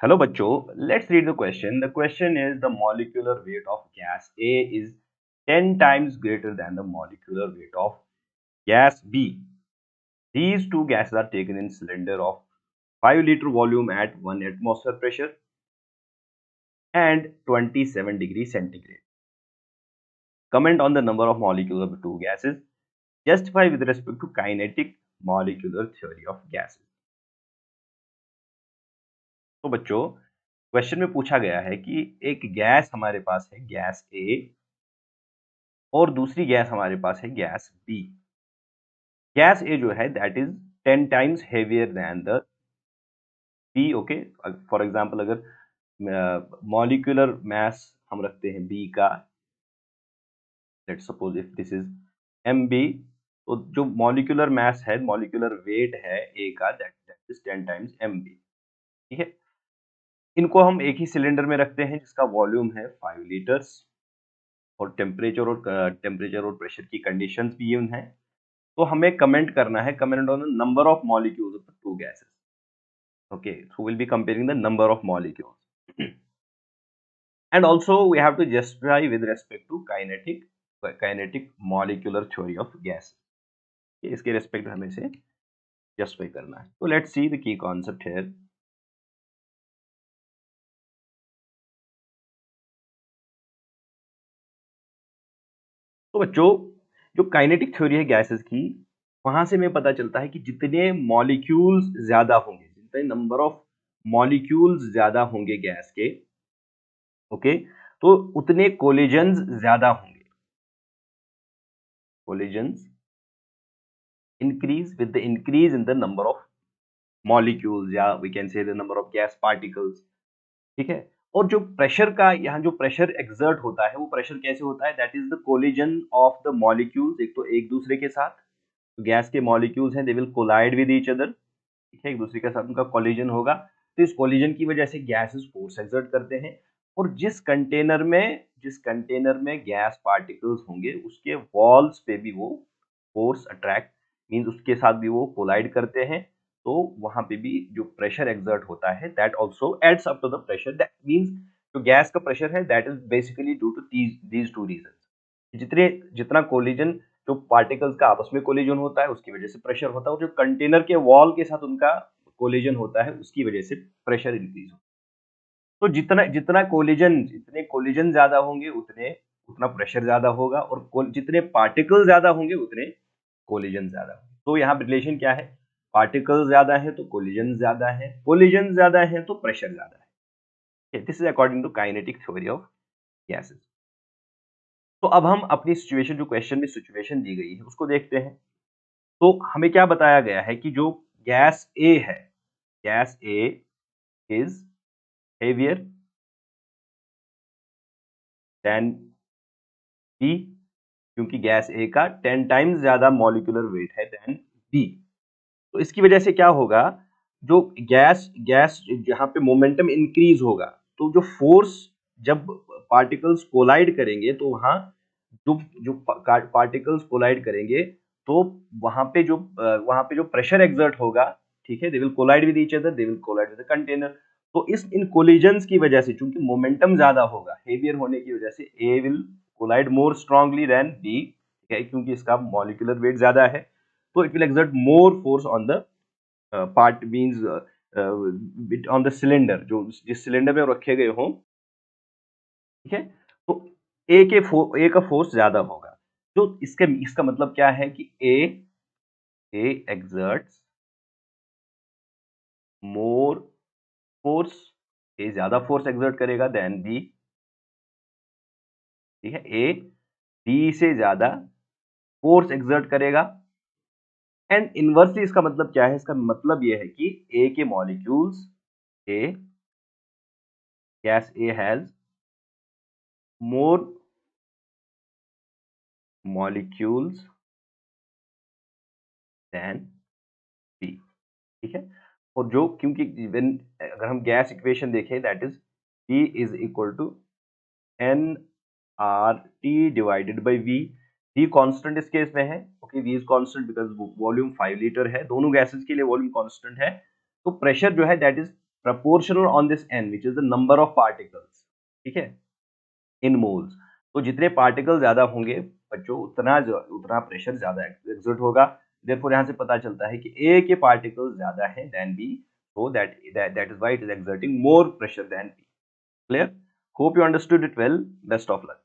Hello bachcho, let's read the question. The question is the molecular weight of gas A is 10 times greater than the molecular weight of gas B. These two gases are taken in cylinder of 5-liter volume at 1 atmosphere pressure and 27 degrees centigrade. Comment on the number of molecules of the two gases. Justify with respect to kinetic molecular theory of gases. तो बच्चों question में पूछा गया है कि एक gas हमारे पास है गैस ए और दूसरी गैस हमारे पास है गैस बी। गैस ए जो है that is 10 times heavier than the B. Okay, for example अगर मॉलिक्यूलर मास हम रखते हैं बी का, let's suppose if this is M B, तो जो मॉलिक्यूलर मास है, मॉलिक्यूलर वेट है ए का, that is 10 times M B. ठीक है, इनको हम एक ही सिलेंडर में रखते हैं जिसका वॉल्यूम है 5 लीटर्स और टेम्परेचर और प्रेशर की कंडीशंस भी गिवन है। तो हमें कमेंट करना है, comment on the number of molecules of the two gases. Okay, so we'll be comparing the number of molecules and also we have to justify with respect to kinetic molecular theory of gas। इसके respect हमें से justify करना है। तो let's see the key concept here. तो बच्चों जो kinetic theory है गैसेस की, वहां से हमें पता चलता है कि जितने मॉलिक्यूल्स ज्यादा होंगे, जितने नंबर ऑफ मॉलिक्यूल्स ज्यादा होंगे गैस के, ओके, तो उतने कोलिजन्स ज्यादा होंगे। Collisions increase with the increase in the number of molecules, या we can say the number of gas particles। ठीक है, और जो प्रेशर का यहाँ जो प्रेशर एक्सर्ट होता है वो प्रेशर कैसे होता है, that is the collision of the molecules. एक तो एक दूसरे के साथ, तो गैस के मॉलिक्यूल्स हैं, they will collide with each other. ठीक है, एक दूसरे के साथ उनका कोलिजन होगा, तो इस कोलिजन की वजह से गैसेस फोर्स एक्सर्ट करते हैं। और जिस कंटेनर में गैस पार्टिकल्स होंगे उसके वॉल्स पे भी वो फोर्स अट्रैक्ट मींस उसके साथ भी वो कोलाइड करते हैं। तो वहां पे भी जो प्रेशर एक्सर्ट होता है that also adds up to the pressure. That means जो गैस का प्रेशर है that is basically due to these two reasons. जितना कोलिजन, जो पार्टिकल्स का आपस में कोलिजन होता है उसकी वजह से प्रेशर होता है, और जो कंटेनर के वॉल के साथ उनका कोलिजन होता है उसकी वजह से प्रेशर इंक्रीज होता है। तो जितना जितने कोलिजन ज्यादा होंगे उतना प्रेशर ज्यादा होगा, और जितने पार्टिकल ज्यादा होंगे उतने कोलिजन ज्यादा होंगे। तो यहाँ रिलेशन क्या है, पार्टिकल ज्यादा है तो कोलिजन ज्यादा है, कोलिजन ज्यादा है तो प्रेशर ज्यादा है। This is according to kinetic theory of gases. तो अब हम अपनी सिचुएशन, जो क्वेश्चन में सिचुएशन दी गई है उसको देखते हैं। तो हमें क्या बताया गया है कि जो गैस ए है, gas A is heavier than B, क्योंकि गैस ए का 10 टाइम्स ज्यादा मॉलिक्यूलर वेट है देन बी। तो इसकी वजह से क्या होगा, जो गैस गैस जहां पे मोमेंटम इंक्रीज होगा, तो जो फोर्स, जब पार्टिकल्स कोलाइड करेंगे तो वहां जो जो पार्टिकल्स कोलाइड करेंगे तो वहां पे जो प्रेशर एक्सर्ट होगा, ठीक है, they will collide with each other, they will collide with the container. तो इन कोलिजन्स की वजह से, चूंकि मोमेंटम ज्यादा होगा, हेवियर होने की वजह से A will collide more strongly than B, ठीक है, क्योंकि इसका मॉलिक्यूलर वेट ज्यादा है। तो it will exert more force on the part means on the cylinder, जो जिस सिलेंडर में रखे गए हों। ठीक है, तो ए का फोर्स ज्यादा होगा। तो इसका मतलब क्या है कि ए एक्सर्ट्स मोर फोर्स, ए ज्यादा फोर्स एक्सर्ट करेगा देन बी। ठीक है, ए बी से ज्यादा फोर्स एक्सर्ट करेगा। एंड इनवर्सली इसका मतलब क्या है, इसका मतलब यह है कि ए के molecules, A gas A has more molecules than B. ठीक है, और जो क्योंकि इवन अगर हम गैस इक्वेशन देखें that is P is equal to n R T divided by V. V constant इस केस में है, okay, V is constant because volume 5 litre है, दोनों गैसेस के लिए वॉल्यूम कांस्टेंट है। तो प्रेशर जो है that is proportional on this n which is the number of particles, ठीक है, in moles। तो जितने पार्टिकल ज्यादा होंगे बच्चों उतना प्रेशर ज्यादा एक्सर्ट होगा। देयरफॉर यहाँ से पता चलता है कि A के पार्टिकल ज्यादा है then B, so that is why it is exerting more pressure than B। Clear? Hope you understood it well. Best of luck.